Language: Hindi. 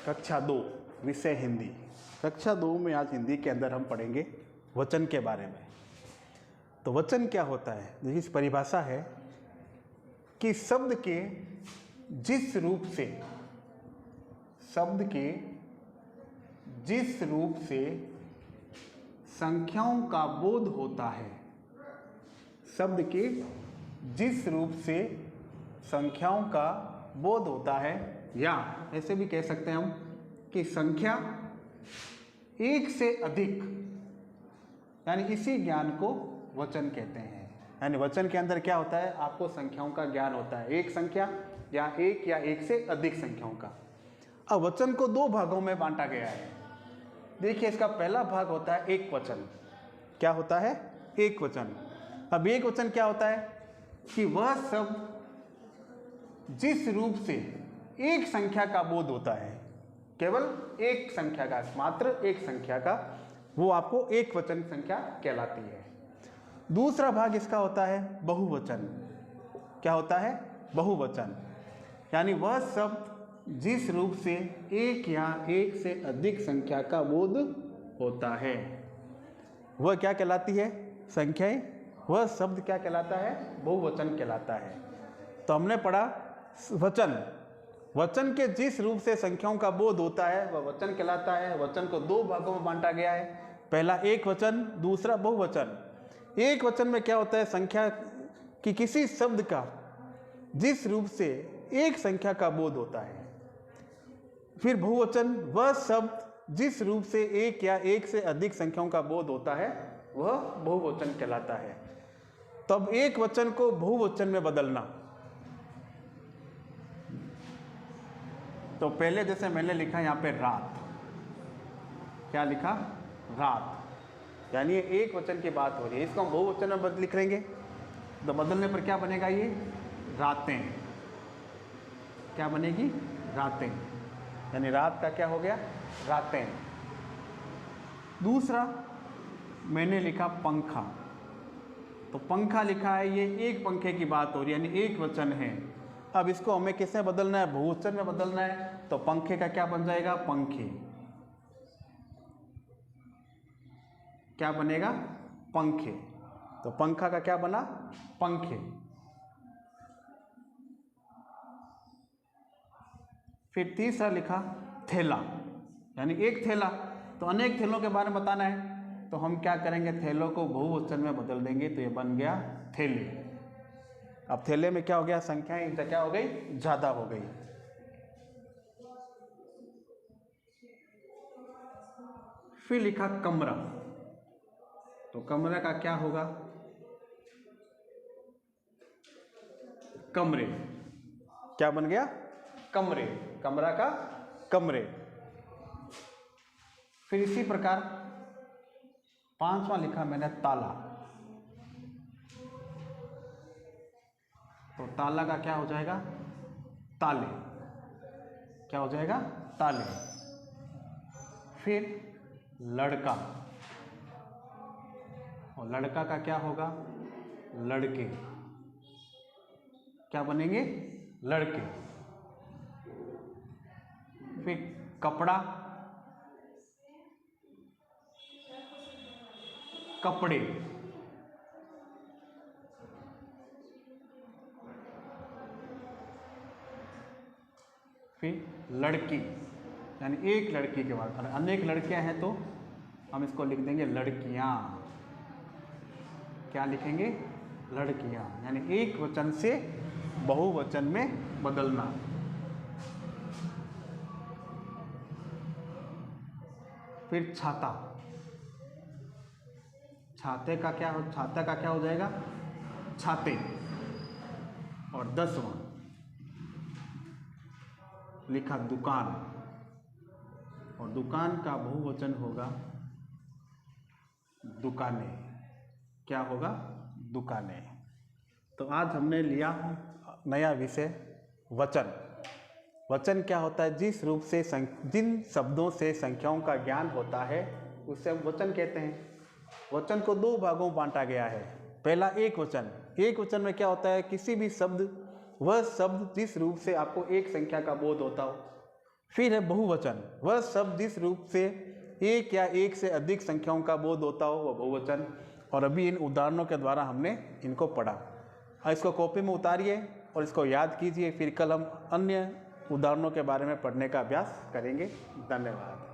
कक्षा 2 विषय हिंदी। कक्षा 2 में आज हिंदी के अंदर हम पढ़ेंगे वचन के बारे में। तो वचन क्या होता है? देखिए, परिभाषा है कि शब्द के जिस रूप से संख्याओं का बोध होता है, शब्द के जिस रूप से संख्याओं का बोध होता है, या ऐसे भी कह सकते हैं हम कि संख्या एक से अधिक, यानी इसी ज्ञान को वचन कहते हैं। यानी वचन के अंदर क्या होता है? आपको संख्याओं का ज्ञान होता है, एक संख्या या एक से अधिक संख्याओं का। अब वचन को दो भागों में बांटा गया है। देखिए, इसका पहला भाग होता है एक वचन। क्या होता है? एक वचन। अब एक वचन क्या होता है कि वह शब्द जिस रूप से एक संख्या का बोध होता है, केवल एक संख्या का, मात्र एक संख्या का, वो आपको एक वचन संख्या कहलाती है। दूसरा भाग इसका होता है बहुवचन। क्या होता है? बहुवचन। यानी वह शब्द जिस रूप से एक या एक से अधिक संख्या का बोध होता है, वह क्या कहलाती है? संख्याएं। वह शब्द क्या कहलाता है? बहुवचन कहलाता है। तो हमने पढ़ा वचन। वचन के जिस रूप से संख्याओं का बोध होता है वह वचन कहलाता है। वचन को दो भागों में बांटा गया है, पहला एक वचन, दूसरा बहुवचन। एक वचन में क्या होता है? संख्या की किसी शब्द का जिस रूप से एक संख्या का बोध होता है। फिर बहुवचन, वह शब्द जिस रूप से एक या एक से अधिक संख्याओं का बोध होता है वह बहुवचन कहलाता है। तब एक वचन को बहुवचन में बदलना, तो पहले जैसे मैंने लिखा यहाँ पे रात। क्या लिखा? रात। यानी ये एक वचन की बात हो रही है, इसको हम बहुवचन में लिख लेंगे तो बदलने पर क्या बनेगा? ये रातें। क्या बनेगी? रातें। यानी रात का क्या हो गया? रातें। दूसरा मैंने लिखा पंखा। तो पंखा लिखा है, ये एक पंखे की बात हो रही है, यानी एक वचन है। अब इसको हमें किसमें बदलना है? बहुवचन में बदलना है। तो पंखे का क्या बन जाएगा? पंखे। क्या बनेगा? पंखे। तो पंखा का क्या बना? पंखे। फिर तीसरा लिखा थैला, यानी एक थैला। तो अनेक थैलों के बारे में बताना है, तो हम क्या करेंगे? थैलों को बहुवचन में बदल देंगे, तो ये बन गया थैले। अब थैले में क्या हो गया? संख्याएं क्या हो गई? ज्यादा हो गई। फिर लिखा कमरा। तो कमरा का क्या होगा? कमरे। क्या बन गया? कमरे। कमरा का कमरे। फिर इसी प्रकार पांचवा लिखा मैंने ताला। तो ताला का क्या हो जाएगा? ताले। क्या हो जाएगा? ताले। फिर लड़का, और लड़का का क्या होगा? लड़के। क्या बनेंगे? लड़के। फिर कपड़ा, कपड़े। फिर लड़की, यानी एक लड़की के बाद, अनेक लड़कियां हैं तो हम इसको लिख देंगे लड़कियां। क्या लिखेंगे? लड़कियां। यानी एक वचन से बहुवचन में बदलना। फिर छाता। छाता का क्या हो जाएगा? छाते। और 10वां लिखा दुकान, और दुकान का बहुवचन होगा दुकानें। क्या होगा? दुकानें। तो आज हमने लिया नया विषय वचन। वचन क्या होता है? जिस रूप से जिन शब्दों से संख्याओं का ज्ञान होता है उसे हम वचन कहते हैं। वचन को दो भागों में बांटा गया है। पहला एक वचन। एक वचन में क्या होता है? किसी भी शब्द, वह शब्द जिस रूप से आपको एक संख्या का बोध होता हो, फिर है बहुवचन, वह शब्द जिस रूप से एक या एक से अधिक संख्याओं का बोध होता हो वह बहुवचन। और अभी इन उदाहरणों के द्वारा हमने इनको पढ़ा। इसको कॉपी में उतारिए और इसको याद कीजिए। फिर कल हम अन्य उदाहरणों के बारे में पढ़ने का अभ्यास करेंगे। धन्यवाद।